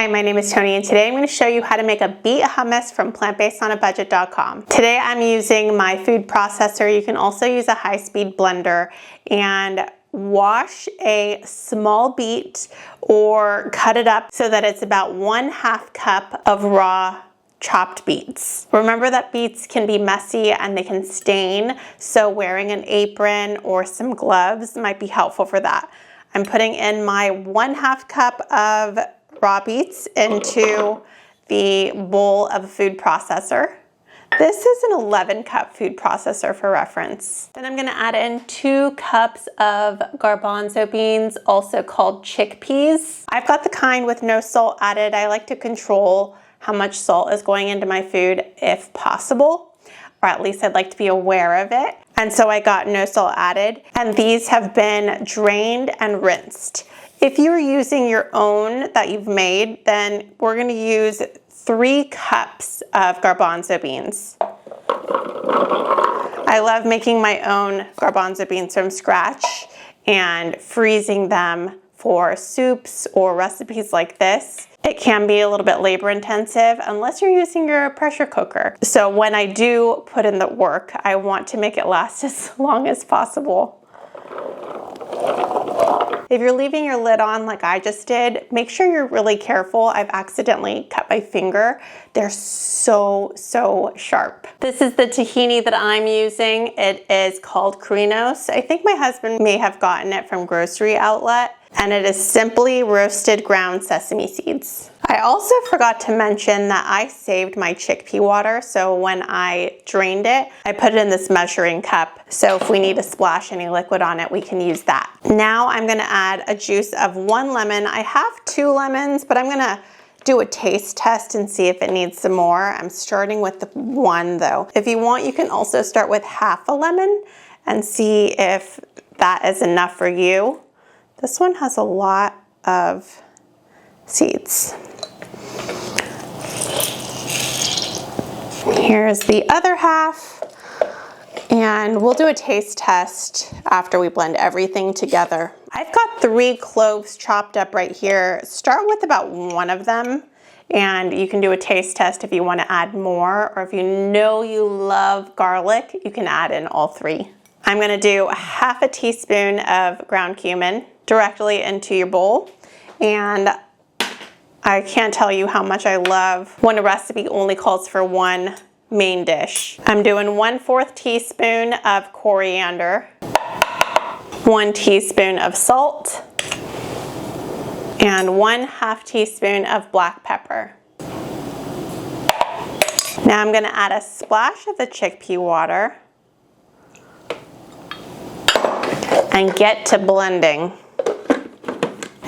Hi, my name is Tony and today I'm going to show you how to make a beet hummus from plantbasedonabudget.com. Today I'm using my food processor. You can also use a high-speed blender, and wash a small beet or cut it up so that it's about 1/2 cup of raw chopped beets. Remember that beets can be messy and they can stain, so wearing an apron or some gloves might be helpful for that. I'm putting in my 1/2 cup of raw beets into the bowl of a food processor. This is an 11-cup food processor for reference. Then I'm going to add in 2 cups of garbanzo beans, also called chickpeas. I've got the kind with no salt added. I like to control how much salt is going into my food if possible, or at least I'd like to be aware of it. And so I got no salt added, and these have been drained and rinsed. If you're using your own that you've made, then we're going to use 3 cups of garbanzo beans. I love making my own garbanzo beans from scratch and freezing them for soups or recipes like this. It can be a little bit labor intensive unless you're using your pressure cooker. So when I do put in the work, I want to make it last as long as possible. If you're leaving your lid on like I just did, make sure you're really careful. I've accidentally cut my finger. They're so sharp. This is the tahini that I'm using. It is called Krinos. I think my husband may have gotten it from Grocery Outlet, and it is simply roasted ground sesame seeds. I also forgot to mention that I saved my chickpea water, so when I drained it, I put it in this measuring cup, so if we need to splash any liquid on it, we can use that. Now I'm gonna add a juice of 1 lemon. I have 2 lemons, but I'm gonna do a taste test and see if it needs some more. I'm starting with the 1 though. If you want, you can also start with half a lemon and see if that is enough for you. This one has a lot of seeds. Here's the other half, and we'll do a taste test after we blend everything together. I've got 3 cloves chopped up right here. Start with about 1 of them, and you can do a taste test if you want to add more, or if you know you love garlic, you can add in all 3. I'm going to do 1/2 teaspoon of ground cumin directly into your bowl, and I can't tell you how much I love when a recipe only calls for 1 main dish. I'm doing 1/4 teaspoon of coriander, 1 teaspoon of salt, and 1/2 teaspoon of black pepper. Now I'm going to add a splash of the chickpea water and get to blending.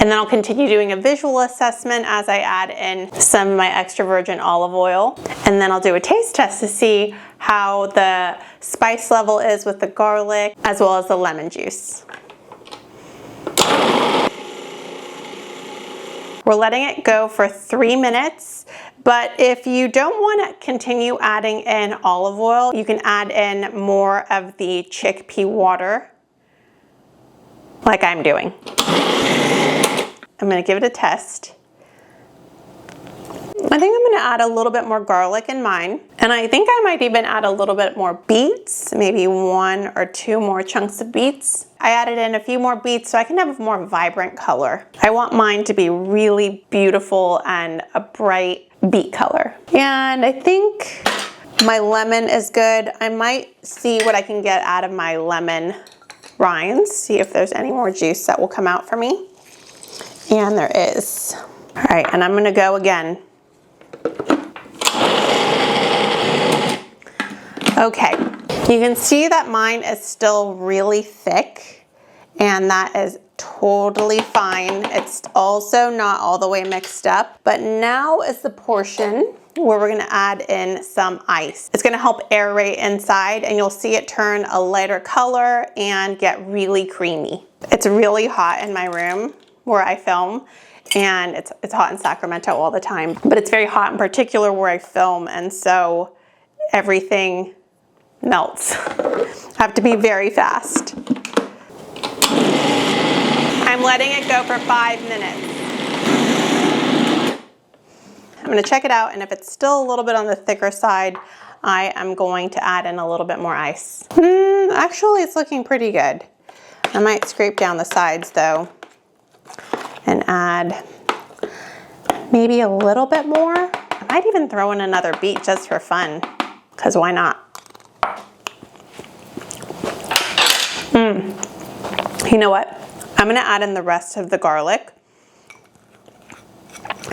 And then I'll continue doing a visual assessment as I add in some of my extra virgin olive oil. And then I'll do a taste test to see how the spice level is with the garlic as well as the lemon juice. We're letting it go for 3 minutes, but if you don't want to continue adding in olive oil, you can add in more of the chickpea water like I'm doing. I'm going to give it a test. I think I'm going to add a little bit more garlic in mine, and I think I might even add a little bit more beets, maybe 1 or 2 more chunks of beets. I added in a few more beets so I can have a more vibrant color. I want mine to be really beautiful and a bright beet color. And I think my lemon is good. I might see what I can get out of my lemon rinds, see if there's any more juice that will come out for me. And there is. All right, and I'm gonna go again. Okay, you can see that mine is still really thick, and that is totally fine. It's also not all the way mixed up, but now is the portion where we're gonna add in some ice. It's gonna help aerate inside, and you'll see it turn a lighter color and get really creamy. It's really hot in my room where I film, and it's hot in Sacramento all the time, but it's very hot in particular where I film, and so everything melts. I have to be very fast. I'm letting it go for 5 minutes. I'm gonna check it out, and if it's still a little bit on the thicker side, I am going to add in a little bit more ice. Actually, it's looking pretty good. I might scrape down the sides though and add maybe a little bit more. I might even throw in another beet just for fun, because why not? You know what? I'm gonna add in the rest of the garlic,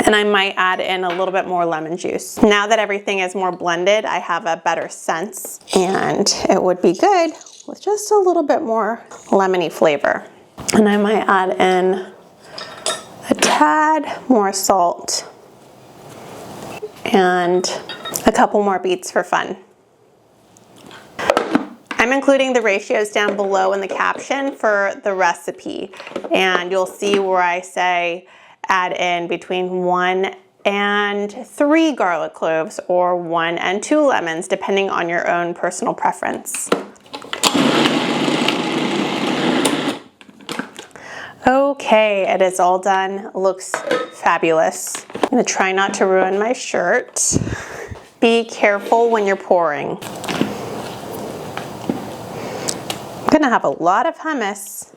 and I might add in a little bit more lemon juice. Now that everything is more blended, I have a better sense, and it would be good with just a little bit more lemony flavor. And I might add in a tad more salt and a couple more beets for fun. I'm including the ratios down below in the caption for the recipe, and you'll see where I say add in between 1 and 3 garlic cloves or 1 and 2 lemons, depending on your own personal preference. Okay, it is all done. It looks fabulous. I'm gonna try not to ruin my shirt. Be careful when you're pouring. I'm gonna have a lot of hummus.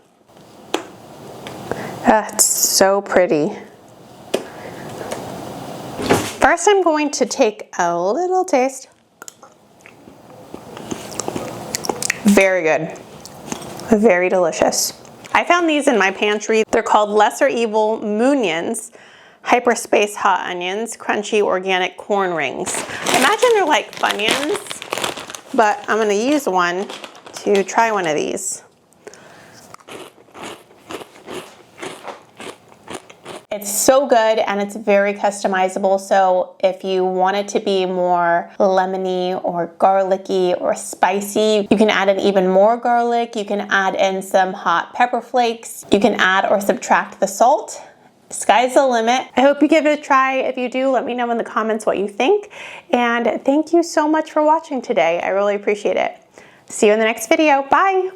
It's so pretty. First, I'm going to take a little taste. Very good. Very delicious. I found these in my pantry. They're called Lesser Evil Moonions, Hyperspace Hot Onions, Crunchy Organic Corn Rings. I imagine they're like Funyuns, but I'm gonna use one to try one of these. It's so good, and it's very customizable, so if you want it to be more lemony or garlicky or spicy, you can add in even more garlic. You can add in some hot pepper flakes. You can add or subtract the salt. Sky's the limit. I hope you give it a try. If you do, let me know in the comments what you think. And thank you so much for watching today. I really appreciate it. See you in the next video. Bye.